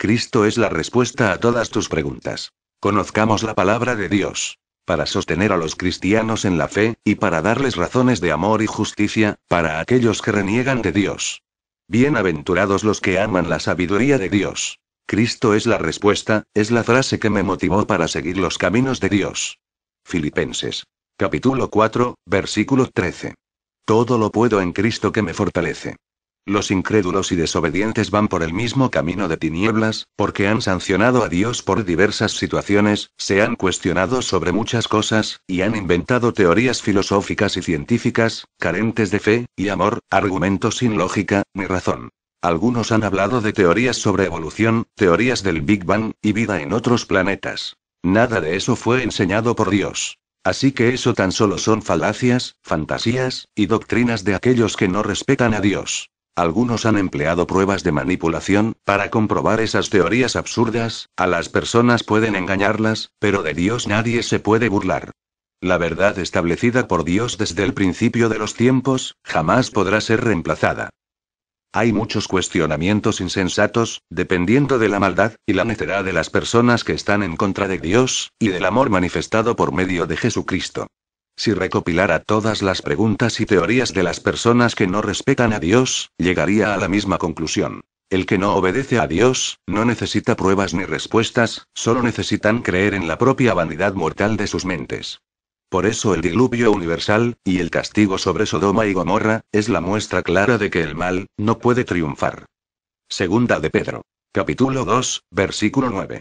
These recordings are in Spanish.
Cristo es la respuesta a todas tus preguntas. Conozcamos la palabra de Dios. Para sostener a los cristianos en la fe, y para darles razones de amor y justicia, para aquellos que reniegan de Dios. Bienaventurados los que aman la sabiduría de Dios. Cristo es la respuesta, es la frase que me motivó para seguir los caminos de Dios. Filipenses. Capítulo 4, versículo 13. Todo lo puedo en Cristo que me fortalece. Los incrédulos y desobedientes van por el mismo camino de tinieblas, porque han sancionado a Dios por diversas situaciones, se han cuestionado sobre muchas cosas, y han inventado teorías filosóficas y científicas, carentes de fe y amor, argumentos sin lógica ni razón. Algunos han hablado de teorías sobre evolución, teorías del Big Bang, y vida en otros planetas. Nada de eso fue enseñado por Dios. Así que eso tan solo son falacias, fantasías, y doctrinas de aquellos que no respetan a Dios. Algunos han empleado pruebas de manipulación, para comprobar esas teorías absurdas, a las personas pueden engañarlas, pero de Dios nadie se puede burlar. La verdad establecida por Dios desde el principio de los tiempos, jamás podrá ser reemplazada. Hay muchos cuestionamientos insensatos, dependiendo de la maldad, y la necedad de las personas que están en contra de Dios, y del amor manifestado por medio de Jesucristo. Si recopilara todas las preguntas y teorías de las personas que no respetan a Dios, llegaría a la misma conclusión. El que no obedece a Dios, no necesita pruebas ni respuestas, solo necesitan creer en la propia vanidad mortal de sus mentes. Por eso el diluvio universal, y el castigo sobre Sodoma y Gomorra, es la muestra clara de que el mal no puede triunfar. Segunda de Pedro. Capítulo 2, versículo 9.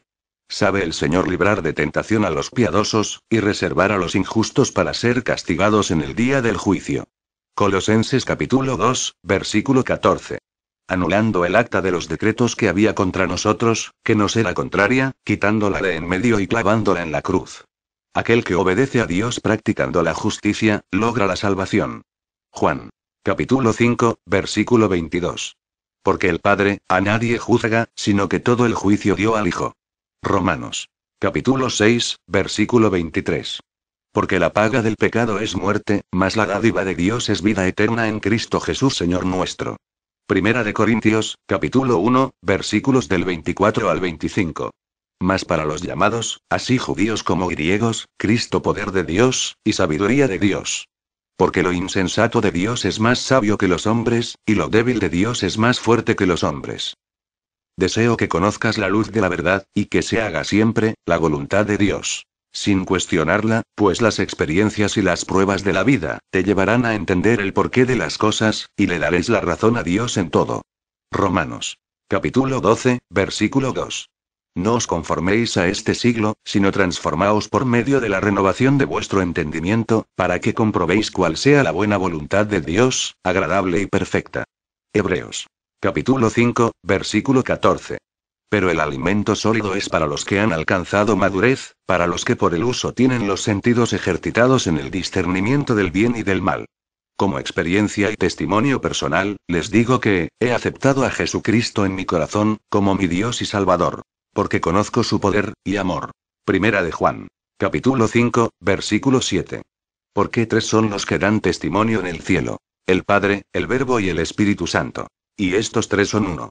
Sabe el Señor librar de tentación a los piadosos, y reservar a los injustos para ser castigados en el día del juicio. Colosenses capítulo 2, versículo 14. Anulando el acta de los decretos que había contra nosotros, que nos era contraria, quitándola de en medio y clavándola en la cruz. Aquel que obedece a Dios practicando la justicia, logra la salvación. Juan. Capítulo 5, versículo 22. Porque el Padre, a nadie juzga, sino que todo el juicio dio al Hijo. Romanos. Capítulo 6, versículo 23. Porque la paga del pecado es muerte, mas la dádiva de Dios es vida eterna en Cristo Jesús Señor nuestro. Primera de Corintios, capítulo 1, versículos del 24 al 25. Mas para los llamados, así judíos como griegos, Cristo poder de Dios, y sabiduría de Dios. Porque lo insensato de Dios es más sabio que los hombres, y lo débil de Dios es más fuerte que los hombres. Deseo que conozcas la luz de la verdad, y que se haga siempre la voluntad de Dios. Sin cuestionarla, pues las experiencias y las pruebas de la vida, te llevarán a entender el porqué de las cosas, y le daréis la razón a Dios en todo. Romanos. Capítulo 12, versículo 2. No os conforméis a este siglo, sino transformaos por medio de la renovación de vuestro entendimiento, para que comprobéis cuál sea la buena voluntad de Dios, agradable y perfecta. Hebreos. Capítulo 5, versículo 14. Pero el alimento sólido es para los que han alcanzado madurez, para los que por el uso tienen los sentidos ejercitados en el discernimiento del bien y del mal. Como experiencia y testimonio personal, les digo que, he aceptado a Jesucristo en mi corazón, como mi Dios y Salvador. Porque conozco su poder y amor. Primera de Juan. Capítulo 5, versículo 7. Porque tres son los que dan testimonio en el cielo: el Padre, el Verbo y el Espíritu Santo. Y estos tres son uno.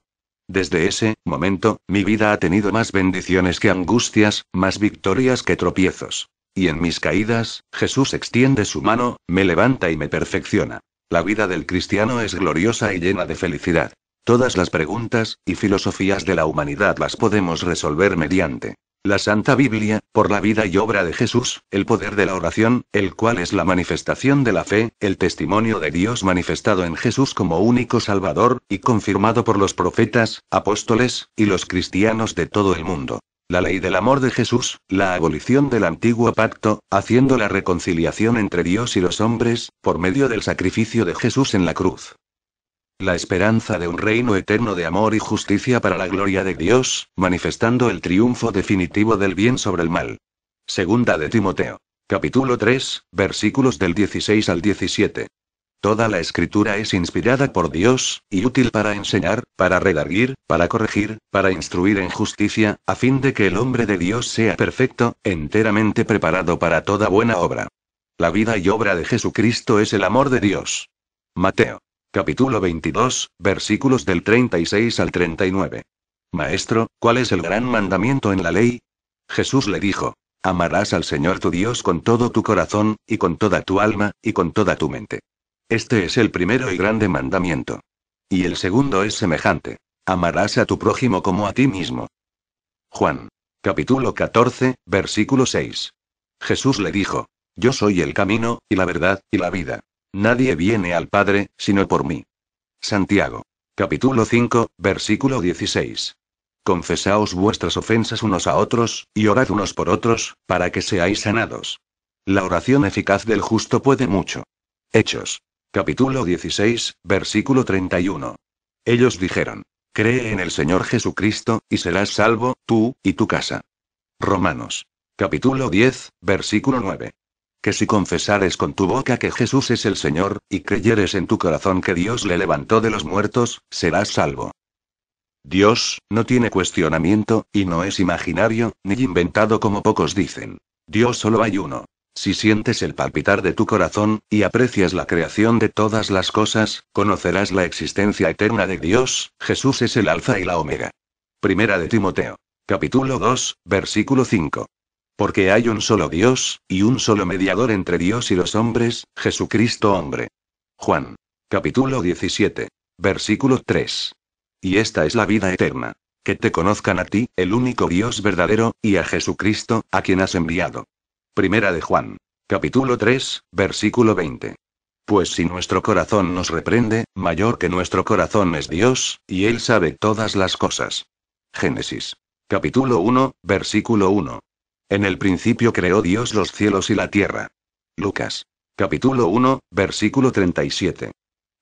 Desde ese momento, mi vida ha tenido más bendiciones que angustias, más victorias que tropiezos. Y en mis caídas, Jesús extiende su mano, me levanta y me perfecciona. La vida del cristiano es gloriosa y llena de felicidad. Todas las preguntas y filosofías de la humanidad las podemos resolver mediante la Santa Biblia, por la vida y obra de Jesús, el poder de la oración, el cual es la manifestación de la fe, el testimonio de Dios manifestado en Jesús como único Salvador, y confirmado por los profetas, apóstoles, y los cristianos de todo el mundo. La ley del amor de Jesús, la abolición del antiguo pacto, haciendo la reconciliación entre Dios y los hombres, por medio del sacrificio de Jesús en la cruz. La esperanza de un reino eterno de amor y justicia para la gloria de Dios, manifestando el triunfo definitivo del bien sobre el mal. Segunda de Timoteo. Capítulo 3, versículos del 16 al 17. Toda la escritura es inspirada por Dios, y útil para enseñar, para redarguir, para corregir, para instruir en justicia, a fin de que el hombre de Dios sea perfecto, enteramente preparado para toda buena obra. La vida y obra de Jesucristo es el amor de Dios. Mateo. Capítulo 22, versículos del 36 al 39. Maestro, ¿cuál es el gran mandamiento en la ley? Jesús le dijo: amarás al Señor tu Dios con todo tu corazón, y con toda tu alma, y con toda tu mente. Este es el primero y grande mandamiento. Y el segundo es semejante: amarás a tu prójimo como a ti mismo. Juan. Capítulo 14, versículo 6. Jesús le dijo: yo soy el camino, y la verdad, y la vida. Nadie viene al Padre, sino por mí. Santiago. Capítulo 5, versículo 16. Confesaos vuestras ofensas unos a otros, y orad unos por otros, para que seáis sanados. La oración eficaz del justo puede mucho. Hechos. Capítulo 16, versículo 31. Ellos dijeron: cree en el Señor Jesucristo, y serás salvo, tú, y tu casa. Romanos. Capítulo 10, versículo 9. Que si confesares con tu boca que Jesús es el Señor, y creyeres en tu corazón que Dios le levantó de los muertos, serás salvo. Dios no tiene cuestionamiento, y no es imaginario, ni inventado como pocos dicen. Dios solo hay uno. Si sientes el palpitar de tu corazón, y aprecias la creación de todas las cosas, conocerás la existencia eterna de Dios. Jesús es el Alfa y la Omega. Primera de Timoteo. Capítulo 2, versículo 5. Porque hay un solo Dios, y un solo mediador entre Dios y los hombres, Jesucristo hombre. Juan. Capítulo 17. Versículo 3. Y esta es la vida eterna: que te conozcan a ti, el único Dios verdadero, y a Jesucristo, a quien has enviado. Primera de Juan. Capítulo 3, versículo 20. Pues si nuestro corazón nos reprende, mayor que nuestro corazón es Dios, y Él sabe todas las cosas. Génesis. Capítulo 1, versículo 1. En el principio creó Dios los cielos y la tierra. Lucas. Capítulo 1, versículo 37.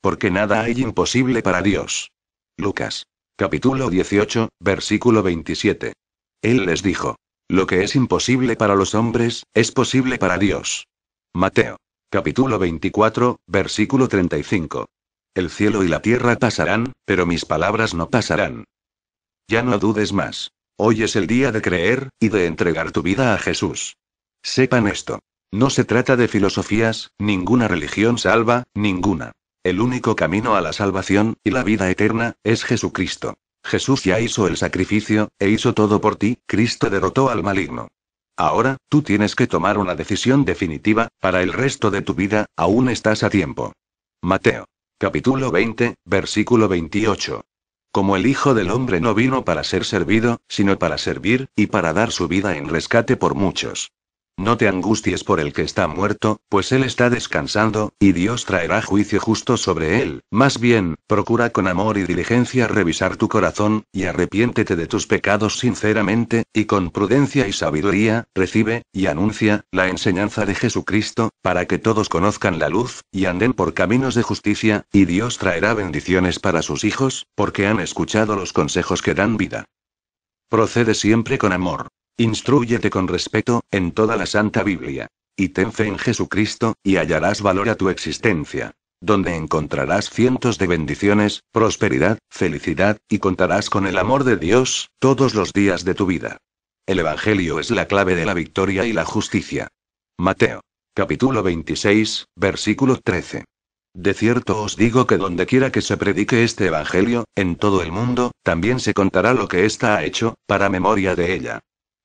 Porque nada hay imposible para Dios. Lucas. Capítulo 18, versículo 27. Él les dijo: lo que es imposible para los hombres, es posible para Dios. Mateo. Capítulo 24, versículo 35. El cielo y la tierra pasarán, pero mis palabras no pasarán. Ya no dudes más. Hoy es el día de creer, y de entregar tu vida a Jesús. Sepan esto. No se trata de filosofías, ninguna religión salva, ninguna. El único camino a la salvación, y la vida eterna, es Jesucristo. Jesús ya hizo el sacrificio, e hizo todo por ti. Cristo derrotó al maligno. Ahora, tú tienes que tomar una decisión definitiva, para el resto de tu vida, aún estás a tiempo. Mateo. Capítulo 20, versículo 28. Como el Hijo del Hombre no vino para ser servido, sino para servir, y para dar su vida en rescate por muchos. No te angusties por el que está muerto, pues él está descansando, y Dios traerá juicio justo sobre él. Más bien, procura con amor y diligencia revisar tu corazón, y arrepiéntete de tus pecados sinceramente, y con prudencia y sabiduría, recibe, y anuncia, la enseñanza de Jesucristo, para que todos conozcan la luz, y anden por caminos de justicia, y Dios traerá bendiciones para sus hijos, porque han escuchado los consejos que dan vida. Procede siempre con amor. Instrúyete con respeto, en toda la Santa Biblia. Y ten fe en Jesucristo, y hallarás valor a tu existencia. Donde encontrarás cientos de bendiciones, prosperidad, felicidad, y contarás con el amor de Dios, todos los días de tu vida. El Evangelio es la clave de la victoria y la justicia. Mateo. Capítulo 26, versículo 13. De cierto os digo que donde quiera que se predique este Evangelio, en todo el mundo, también se contará lo que ésta ha hecho, para memoria de ella.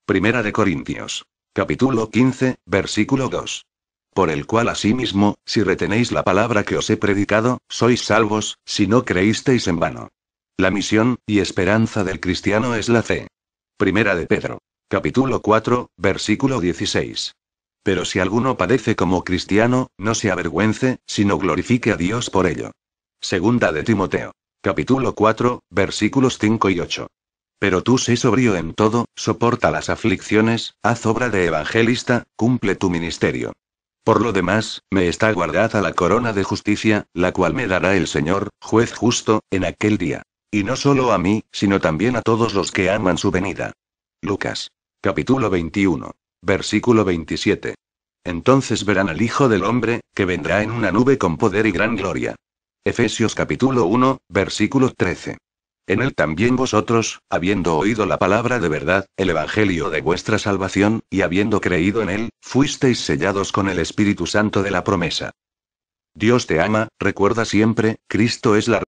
Primera de Corintios. Capítulo 15, versículo 2. Por el cual asimismo, si retenéis la palabra que os he predicado, sois salvos, si no creísteis en vano. La misión y esperanza del cristiano es la fe. Primera de Pedro. Capítulo 4, versículo 16. Pero si alguno padece como cristiano, no se avergüence, sino glorifique a Dios por ello. Segunda de Timoteo. Capítulo 4, versículos 5 y 8. Pero tú sé sobrio en todo, soporta las aflicciones, haz obra de evangelista, cumple tu ministerio. Por lo demás, me está guardada la corona de justicia, la cual me dará el Señor, juez justo, en aquel día. Y no solo a mí, sino también a todos los que aman su venida. Lucas. Capítulo 21. Versículo 27. Entonces verán al Hijo del Hombre, que vendrá en una nube con poder y gran gloria. Efesios capítulo 1, versículo 13. En él también vosotros, habiendo oído la palabra de verdad, el evangelio de vuestra salvación, y habiendo creído en él, fuisteis sellados con el Espíritu Santo de la promesa. Dios te ama, recuerda siempre, Cristo es la